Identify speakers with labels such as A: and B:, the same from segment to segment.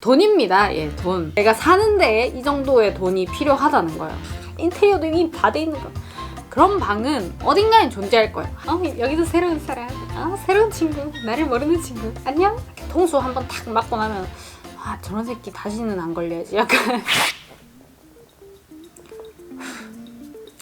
A: 돈입니다. 예, 돈. 내가 사는데 이 정도의 돈이 필요하다는 거예요. 인테리어도 이미 다 돼 있는 거. 그런 방은 어딘가에 존재할 거예요. 여기도 새로운 사람, 새로운 친구, 나를 모르는 친구, 안녕? 통수 한번 탁 맞고 나면 저런 새끼 다시는 안 걸려야지. 약간.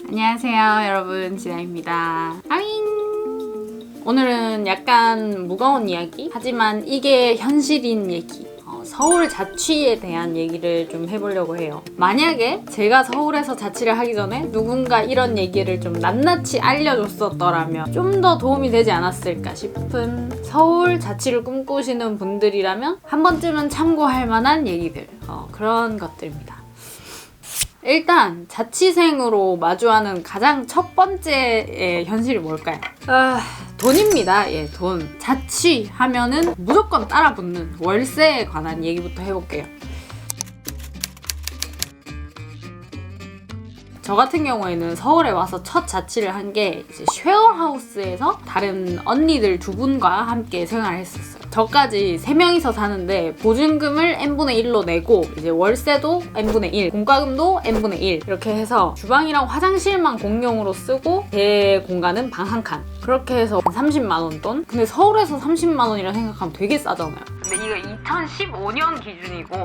A: 안녕하세요, 여러분. 진아입니다. 아잉. 오늘은 약간 무거운 이야기? 하지만 이게 현실인 얘기. 서울 자취에 대한 얘기를 좀 해보려고 해요. 만약에 제가 서울에서 자취를 하기 전에 누군가 이런 얘기를 좀 낱낱이 알려줬었더라면 좀 더 도움이 되지 않았을까 싶은 서울 자취를 꿈꾸시는 분들이라면 한 번쯤은 참고할 만한 얘기들, 그런 것들입니다. 일단 자취생으로 마주하는 가장 첫 번째의 현실이 뭘까요? 돈입니다. 예, 돈. 자취하면은 무조건 따라붙는 월세에 관한 얘기부터 해볼게요. 저 같은 경우에는 서울에 와서 첫 자취를 한 게 이제 쉐어하우스에서 다른 언니들 두 분과 함께 생활을 했었어요. 저까지 3명이서 사는데 보증금을 n분의 1로 내고 이제 월세도 n분의 1, 공과금도 n분의 1 이렇게 해서 주방이랑 화장실만 공용으로 쓰고 제 공간은 방 한 칸. 그렇게 해서 30만 원 돈? 근데 서울에서 30만 원이라 생각하면 되게 싸잖아요. 근데 이거 2015년 기준이고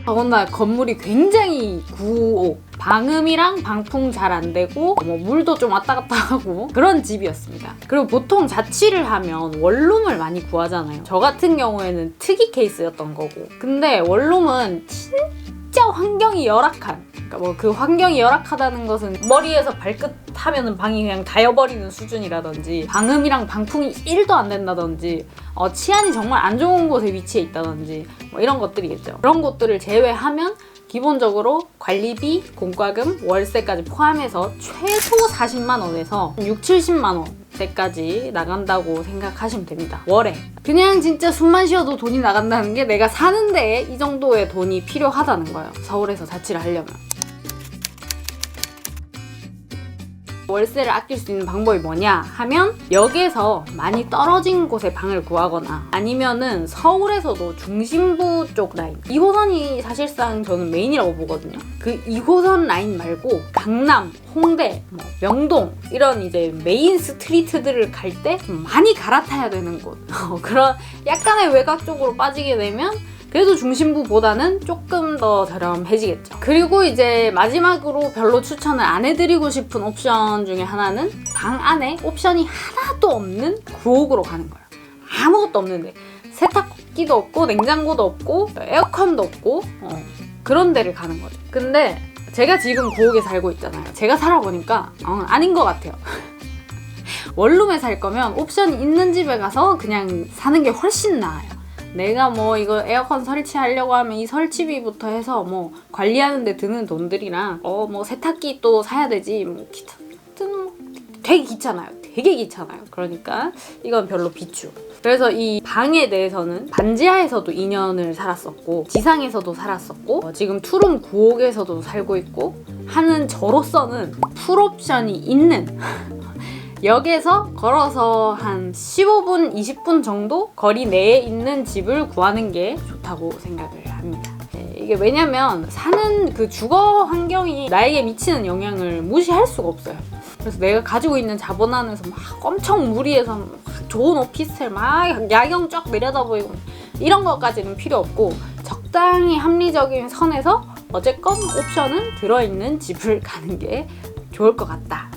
A: 더군다나 건물이 굉장히 구옥, 방음이랑 방풍 잘 안 되고 물도 좀 왔다 갔다 하고 그런 집이었습니다. 그리고 보통 자취를 하면 원룸을 많이 구하잖아요. 저 같은 경우에는 특이 케이스였던 거고, 근데 원룸은 진짜 환경이 열악한, 그러니까 그 환경이 열악하다는 것은 머리에서 발끝 하면은 방이 그냥 닿여버리는 수준이라든지 방음이랑 방풍이 1도 안 된다든지 치안이 정말 안 좋은 곳에 위치해 있다든지 이런 것들이겠죠. 그런 것들을 제외하면 기본적으로 관리비, 공과금, 월세까지 포함해서 최소 40만 원에서 6, 70만 원대까지 나간다고 생각하시면 됩니다. 월에. 그냥 진짜 숨만 쉬어도 돈이 나간다는 게 내가 사는데 이 정도의 돈이 필요하다는 거예요. 서울에서 자취를 하려면. 월세를 아낄 수 있는 방법이 뭐냐 하면 역에서 많이 떨어진 곳에 방을 구하거나 아니면은 서울에서도 중심부 쪽 라인, 2호선이 사실상 저는 메인이라고 보거든요. 그 2호선 라인 말고 강남, 홍대, 명동 이런 이제 메인 스트리트들을 갈 때 많이 갈아타야 되는 곳, 그런 약간의 외곽 쪽으로 빠지게 되면 그래도 중심부보다는 조금 더 저렴해지겠죠. 그리고 이제 마지막으로 별로 추천을 안 해드리고 싶은 옵션 중에 하나는 방 안에 옵션이 하나도 없는 구옥으로 가는 거예요. 아무것도 없는데 세탁기도 없고 냉장고도 없고 에어컨도 없고 그런 데를 가는 거죠. 근데 제가 지금 구옥에 살고 있잖아요. 제가 살아보니까 아닌 것 같아요. 원룸에 살 거면 옵션이 있는 집에 가서 그냥 사는 게 훨씬 나아요. 내가 이거 에어컨 설치하려고 하면 이 설치비부터 해서 관리하는 데 드는 돈들이랑 세탁기 또 사야 되지 기타 되게 귀찮아요. 되게 귀찮아요. 그러니까 이건 별로 비추. 그래서 이 방에 대해서는 반지하에서도 2년을 살았었고 지상에서도 살았었고 지금 투룸 9옥에서도 살고 있고 하는 저로서는 풀옵션이 있는 역에서 걸어서 한 15분, 20분 정도 거리 내에 있는 집을 구하는 게 좋다고 생각을 합니다. 이게 왜냐면 사는 그 주거 환경이 나에게 미치는 영향을 무시할 수가 없어요. 그래서 내가 가지고 있는 자본 안에서 막 엄청 무리해서 막 좋은 오피스텔 막 야경 쫙 내려다보이고 이런 것까지는 필요 없고 적당히 합리적인 선에서 어쨌건 옵션은 들어있는 집을 가는 게 좋을 것 같다.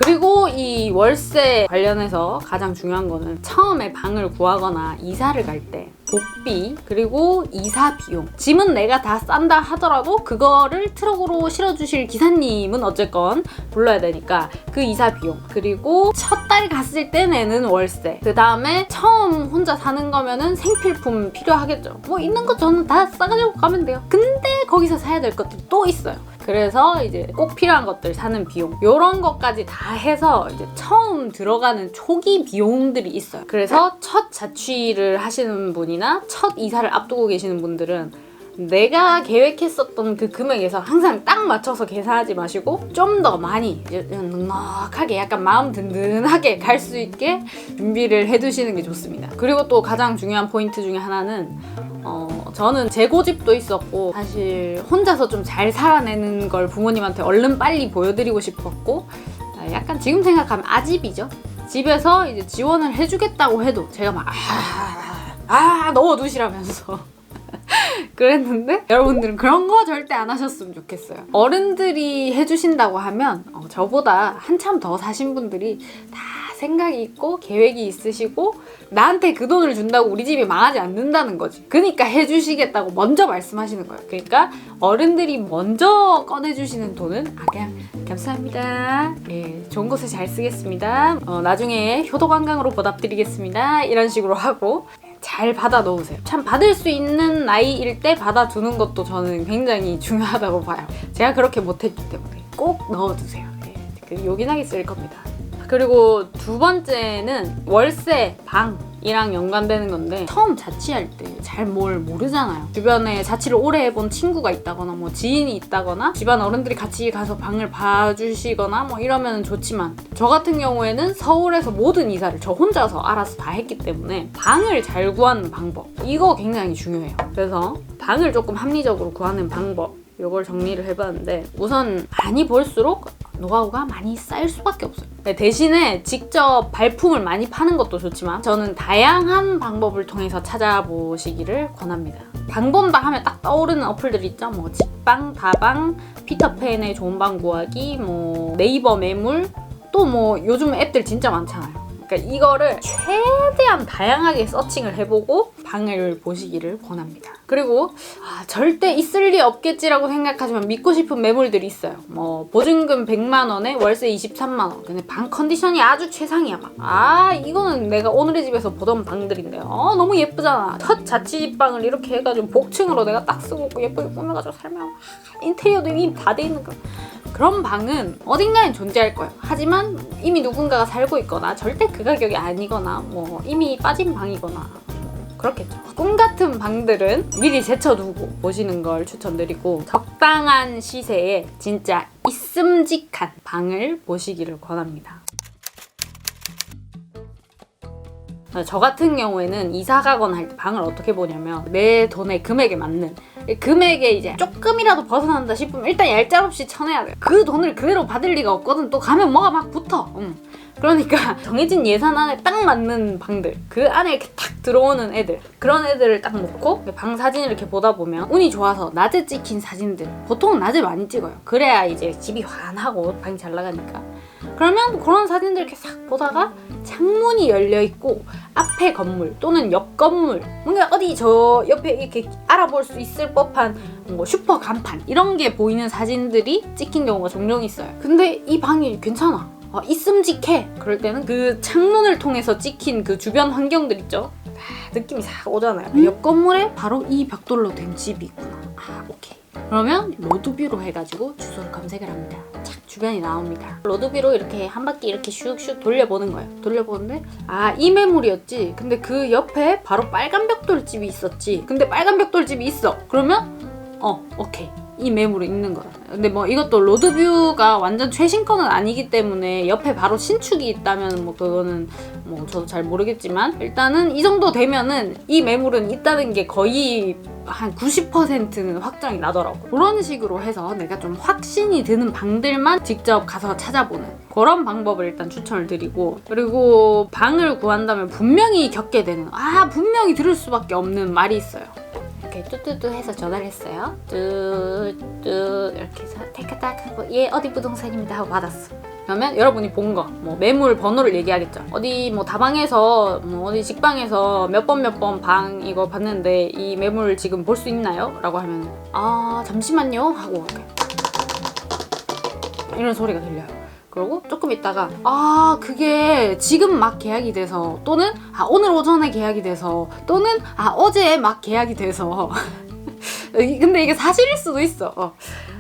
A: 그리고 이 월세 관련해서 가장 중요한 거는 처음에 방을 구하거나 이사를 갈 때 복비 그리고 이사 비용, 짐은 내가 다 싼다 하더라도 그거를 트럭으로 실어주실 기사님은 어쨌건 불러야 되니까 그 이사 비용, 그리고 첫 달 갔을 때 내는 월세, 그 다음에 처음 혼자 사는 거면은 생필품 필요하겠죠. 있는 거 저는 다 싸가지고 가면 돼요. 근데 거기서 사야 될 것도 또 있어요. 그래서 이제 꼭 필요한 것들 사는 비용, 이런 것까지 다 해서 이제 처음 들어가는 초기 비용들이 있어요. 그래서 첫 자취를 하시는 분이나 첫 이사를 앞두고 계시는 분들은 내가 계획했었던 그 금액에서 항상 딱 맞춰서 계산하지 마시고 좀 더 많이 넉넉하게 약간 마음 든든하게 갈 수 있게 준비를 해두시는 게 좋습니다. 그리고 또 가장 중요한 포인트 중에 하나는 저는 재고집도 있었고 사실 혼자서 좀 잘 살아내는 걸 부모님한테 얼른 빨리 보여드리고 싶었고 약간 지금 생각하면 아집이죠. 집에서 이제 지원을 해주겠다고 해도 제가 막 넣어두시라면서 그랬는데 여러분들은 그런 거 절대 안 하셨으면 좋겠어요. 어른들이 해주신다고 하면 저보다 한참 더 사신 분들이 다 생각이 있고 계획이 있으시고 나한테 그 돈을 준다고 우리 집이 망하지 않는다는 거지. 그러니까 해주시겠다고 먼저 말씀하시는 거예요. 그러니까 어른들이 먼저 꺼내주시는 돈은 그냥 감사합니다. 예, 좋은 곳에 잘 쓰겠습니다. 나중에 효도관광으로 보답드리겠습니다. 이런 식으로 하고 잘 받아 놓으세요. 참 받을 수 있는 나이일 때 받아두는 것도 저는 굉장히 중요하다고 봐요. 제가 그렇게 못했기 때문에 꼭 넣어두세요. 예, 요긴하게 쓸 겁니다. 그리고 두 번째는 월세, 방이랑 연관되는 건데 처음 자취할 때 잘 뭘 모르잖아요. 주변에 자취를 오래 해본 친구가 있다거나 뭐 지인이 있다거나 집안 어른들이 같이 가서 방을 봐주시거나 뭐 이러면 좋지만 저 같은 경우에는 서울에서 모든 이사를 저 혼자서 알아서 다 했기 때문에 방을 잘 구하는 방법 이거 굉장히 중요해요. 그래서 방을 조금 합리적으로 구하는 방법 이걸 정리를 해봤는데 우선 많이 볼수록 노하우가 많이 쌓일 수밖에 없어요. 대신에 직접 발품을 많이 파는 것도 좋지만 저는 다양한 방법을 통해서 찾아보시기를 권합니다. 방 본다 하면 딱 떠오르는 어플들 있죠? 뭐 직방, 다방, 피터팬의 좋은 방 구하기, 뭐 네이버 매물, 또 뭐 요즘 앱들 진짜 많잖아요. 그러니까 이거를 최대한 다양하게 서칭을 해보고 방을 보시기를 권합니다. 그리고 절대 있을 리 없겠지라고 생각하지만 믿고 싶은 매물들이 있어요. 뭐 보증금 100만 원에 월세 23만 원. 근데 방 컨디션이 아주 최상이야. 막 이거는 내가 오늘의 집에서 보던 방들인데 너무 예쁘잖아. 첫 자취방을 이렇게 해가지고 복층으로 내가 딱 쓰고 예쁘게 꾸며가지고 살면 인테리어도 이미 다 돼 있는 거. 그런 방은 어딘가에 존재할 거예요. 하지만 이미 누군가가 살고 있거나 절대 그 가격이 아니거나 뭐 이미 빠진 방이거나 그렇겠죠. 꿈 같은 방들은 미리 제쳐두고 보시는 걸 추천드리고 적당한 시세에 진짜 있음직한 방을 보시기를 권합니다. 저 같은 경우에는 이사 가거나 할 때 방을 어떻게 보냐면 내 돈의 금액에 맞는 금액에 이제 조금이라도 벗어난다 싶으면 일단 얄짤없이 쳐내야 돼요. 그 돈을 그대로 받을 리가 없거든. 또 가면 뭐가 막 붙어. 그러니까 정해진 예산 안에 딱 맞는 방들 그 안에 이렇게 탁 들어오는 애들 그런 애들을 딱 놓고 방 사진을 이렇게 보다 보면 운이 좋아서 낮에 찍힌 사진들 보통은 낮에 많이 찍어요. 그래야 이제 집이 환하고 방이 잘 나가니까 그러면 그런 사진들 이렇게 싹 보다가 창문이 열려있고 앞에 건물 또는 옆 건물 뭔가 어디 저 옆에 이렇게 알아볼 수 있을 법한 뭐 슈퍼 간판 이런 게 보이는 사진들이 찍힌 경우가 종종 있어요. 근데 이 방이 괜찮아. 있음직해. 그럴 때는 그 창문을 통해서 찍힌 그 주변 환경들 있죠? 느낌이 싹 오잖아요. 옆 건물에 바로 이 벽돌로 된 집이 있구나. 오케이. 그러면 로드뷰로 해가지고 주소를 검색을 합니다. 착 주변이 나옵니다. 로드뷰로 이렇게 한 바퀴 이렇게 슉슉 돌려보는 거예요. 돌려보는데 이 매물이었지. 근데 그 옆에 바로 빨간 벽돌집이 있었지. 근데 빨간 벽돌집이 있어. 그러면 오케이. 이 매물이 있는 거야. 근데 뭐 이것도 로드뷰가 완전 최신 거는 아니기 때문에 옆에 바로 신축이 있다면 뭐 그거는 뭐 저도 잘 모르겠지만 일단은 이 정도 되면은 이 매물은 있다는 게 거의 한 90%는 확정이 나더라고. 그런 식으로 해서 내가 좀 확신이 드는 방들만 직접 가서 찾아보는 그런 방법을 일단 추천을 드리고 그리고 방을 구한다면 분명히 겪게 되는 분명히 들을 수밖에 없는 말이 있어요. 이렇게 뚜뚜뚜 해서 전화를 했어요. 뚜뚜 이렇게 해서 테크딱 하고 어디 부동산입니다 하고 받았어. 그러면 여러분이 본 거, 뭐 매물 번호를 얘기하겠죠. 어디 뭐 다방에서 뭐 어디 직방에서 몇 번 방 이거 봤는데 이 매물 지금 볼 수 있나요? 라고 하면 잠시만요 하고 이런 소리가 들려요. 그리고 조금 있다가 그게 지금 막 계약이 돼서 또는 오늘 오전에 계약이 돼서 또는 어제 막 계약이 돼서 근데 이게 사실일 수도 있어.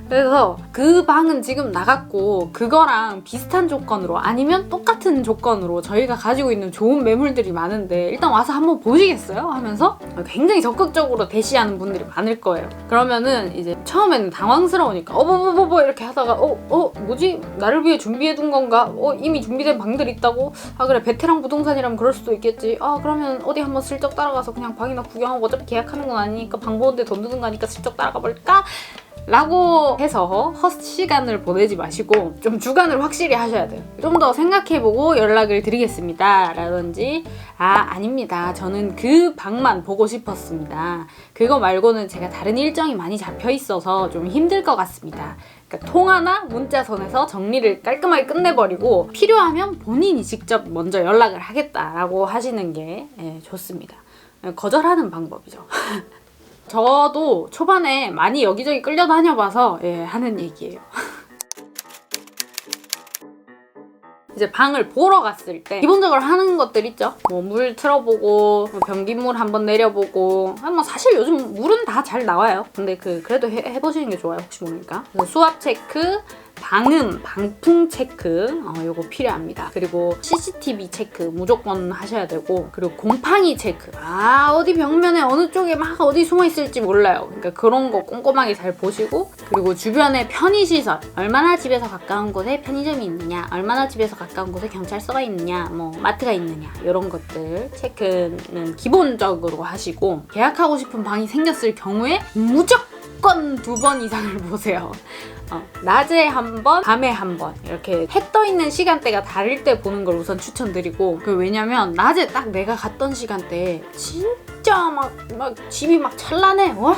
A: 그래서 그 방은 지금 나갔고 그거랑 비슷한 조건으로 아니면 똑같은 조건으로 저희가 가지고 있는 좋은 매물들이 많은데 일단 와서 한번 보시겠어요? 하면서 굉장히 적극적으로 대시하는 분들이 많을 거예요. 그러면은 이제 처음에는 당황스러우니까 뭐 이렇게 하다가 뭐지? 나를 위해 준비해둔 건가? 이미 준비된 방들 있다고? 아 그래 베테랑 부동산이라면 그럴 수도 있겠지. 아 그러면 어디 한번 슬쩍 따라가서 그냥 방이나 구경하고 어차피 계약하는 건 아니니까 방 보는데 돈 드는 거니까 슬쩍 따라가 볼까? 라고 해서 헛시간을 보내지 마시고 좀 주관을 확실히 하셔야 돼요. 좀 더 생각해보고 연락을 드리겠습니다 라든지 아닙니다. 저는 그 방만 보고 싶었습니다. 그거 말고는 제가 다른 일정이 많이 잡혀 있어서 좀 힘들 것 같습니다. 그러니까 통화나 문자선에서 정리를 깔끔하게 끝내버리고 필요하면 본인이 직접 먼저 연락을 하겠다라고 하시는 게 좋습니다. 거절하는 방법이죠. 저도 초반에 많이 여기저기 끌려다녀봐서 하는 얘기예요. 이제 방을 보러 갔을 때 기본적으로 하는 것들 있죠. 뭐 물 틀어보고 변기물 한번 내려보고 뭐 사실 요즘 물은 다 잘 나와요. 근데 그래도 해보시는 게 좋아요. 혹시 모르니까. 수압 체크, 방음, 방풍 체크 요거 필요합니다. 그리고 CCTV 체크 무조건 하셔야 되고 그리고 곰팡이 체크 어디 벽면에 어느 쪽에 막 어디 숨어 있을지 몰라요. 그러니까 그런 거 꼼꼼하게 잘 보시고 그리고 주변에 편의시설 얼마나 집에서 가까운 곳에 편의점이 있느냐 얼마나 집에서 가까운 곳에 경찰서가 있느냐 뭐 마트가 있느냐 이런 것들 체크는 기본적으로 하시고 계약하고 싶은 방이 생겼을 경우에 무조건 2번 이상을 보세요. 낮에 한 번, 밤에 한 번 이렇게 해 떠 있는 시간대가 다를 때 보는 걸 우선 추천드리고 왜냐면 낮에 딱 내가 갔던 시간대에 진짜 막 집이 막 찬란해 와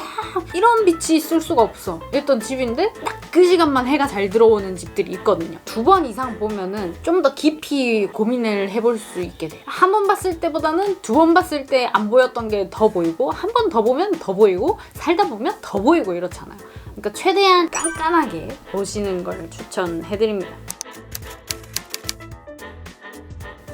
A: 이런 빛이 있을 수가 없어 이랬던 집인데 딱 그 시간만 해가 잘 들어오는 집들이 있거든요. 2번 이상 보면은 좀 더 깊이 고민을 해볼 수 있게 돼요. 한 번 봤을 때보다는 2번 봤을 때 안 보였던 게 더 보이고 한 번 더 보면 더 보이고 살다 보면 더 보이고 이렇잖아요. 그러니까 최대한 깐깐하게 보시는 걸 추천해드립니다.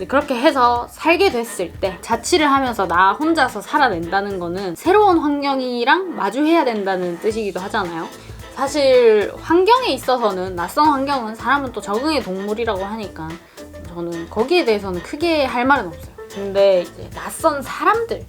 A: 그렇게 해서 살게 됐을 때 자취를 하면서 나 혼자서 살아낸다는 거는 새로운 환경이랑 마주해야 된다는 뜻이기도 하잖아요. 사실 환경에 있어서는 낯선 환경은 사람은 또 적응의 동물이라고 하니까 저는 거기에 대해서는 크게 할 말은 없어요. 근데 이제 낯선 사람들이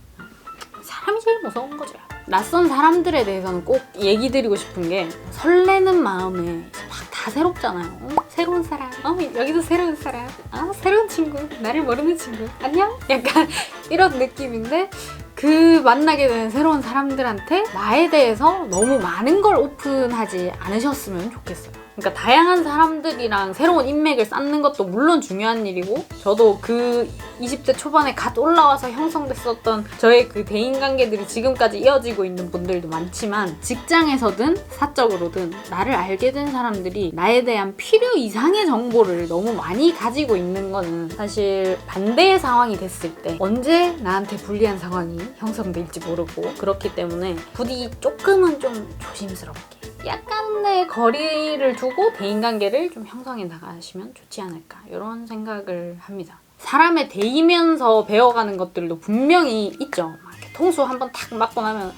A: 제일 무서운 거죠. 낯선 사람들에 대해서는 꼭 얘기 드리고 싶은 게 설레는 마음에 막 다 새롭잖아요. 새로운 사람, 여기도 새로운 사람, 새로운 친구, 나를 모르는 친구, 안녕? 약간 이런 느낌인데 그 만나게 되는 새로운 사람들한테 나에 대해서 너무 많은 걸 오픈하지 않으셨으면 좋겠어요. 그러니까 다양한 사람들이랑 새로운 인맥을 쌓는 것도 물론 중요한 일이고 저도 그 20대 초반에 갓 올라와서 형성됐었던 저의 그 대인관계들이 지금까지 이어지고 있는 분들도 많지만 직장에서든 사적으로든 나를 알게 된 사람들이 나에 대한 필요 이상의 정보를 너무 많이 가지고 있는 거는 사실 반대의 상황이 됐을 때 언제 나한테 불리한 상황이 형성될지 모르고 그렇기 때문에 부디 조금은 좀 조심스럽게 약간의 거리를 두고 대인관계를 좀 형성해 나가시면 좋지 않을까 이런 생각을 합니다. 사람에 대이면서 배워가는 것들도 분명히 있죠. 막 이렇게 통수 한번 탁 맞고 나면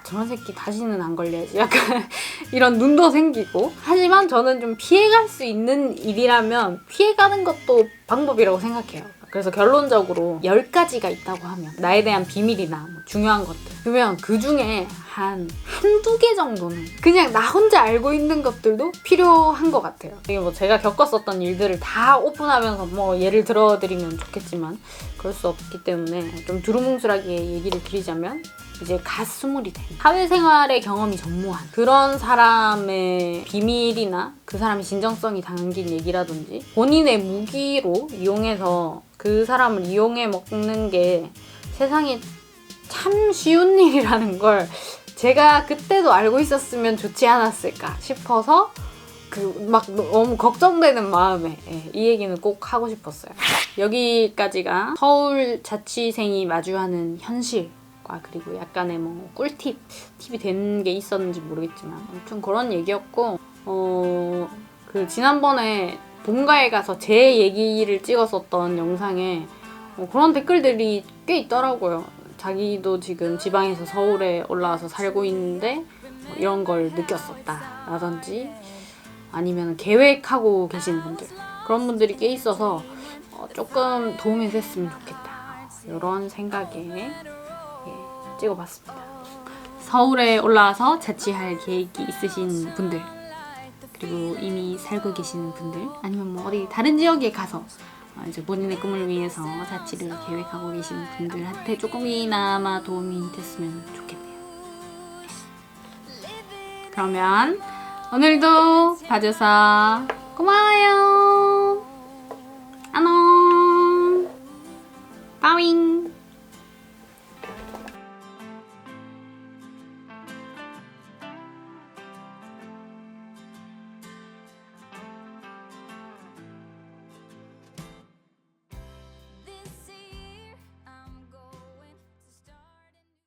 A: 저런 새끼 다시는 안 걸려야지 약간 이런 눈도 생기고 하지만 저는 좀 피해갈 수 있는 일이라면 피해가는 것도 방법이라고 생각해요. 그래서 결론적으로 10가지가 있다고 하면 나에 대한 비밀이나 뭐 중요한 것들 그러면 그 중에 한두 개 정도는 그냥 나 혼자 알고 있는 것들도 필요한 것 같아요. 이게 뭐 제가 겪었었던 일들을 다 오픈하면서 뭐 예를 들어드리면 좋겠지만 그럴 수 없기 때문에 좀 두루뭉술하게 얘기를 드리자면 이제 갓 20대 사회생활의 경험이 전무한 그런 사람의 비밀이나 그 사람의 진정성이 담긴 얘기라든지 본인의 무기로 이용해서 그 사람을 이용해 먹는 게 세상에 참 쉬운 일이라는 걸 제가 그때도 알고 있었으면 좋지 않았을까 싶어서 막 너무 걱정되는 마음에 이 얘기는 꼭 하고 싶었어요. 여기까지가 서울 자취생이 마주하는 현실 그리고 약간의 뭐 팁이 된 게 있었는지 모르겠지만 아무튼 그런 얘기였고 지난번에 본가에 가서 제 얘기를 찍었었던 영상에 그런 댓글들이 꽤 있더라고요. 자기도 지금 지방에서 서울에 올라와서 살고 있는데 이런 걸 느꼈었다. 분들이라든지 아니면 계획하고 계시는 분들, 그런 분들이 꽤 있어서 조금 도움이 됐으면 좋겠다, 이런 생각에 찍어봤습니다. 서울에 올라와서 자취할 계획이 있으신 분들, 그리고 이미 살고 계시는 분들, 아니면 뭐 어디 다른 지역에 가서 이제 본인의 꿈을 위해서 자취를 계획하고 계시는 분들한테 조금이나마 도움이 됐으면 좋겠네요. 그러면 오늘도 봐줘서 고마워요. 안녕. 빠윙.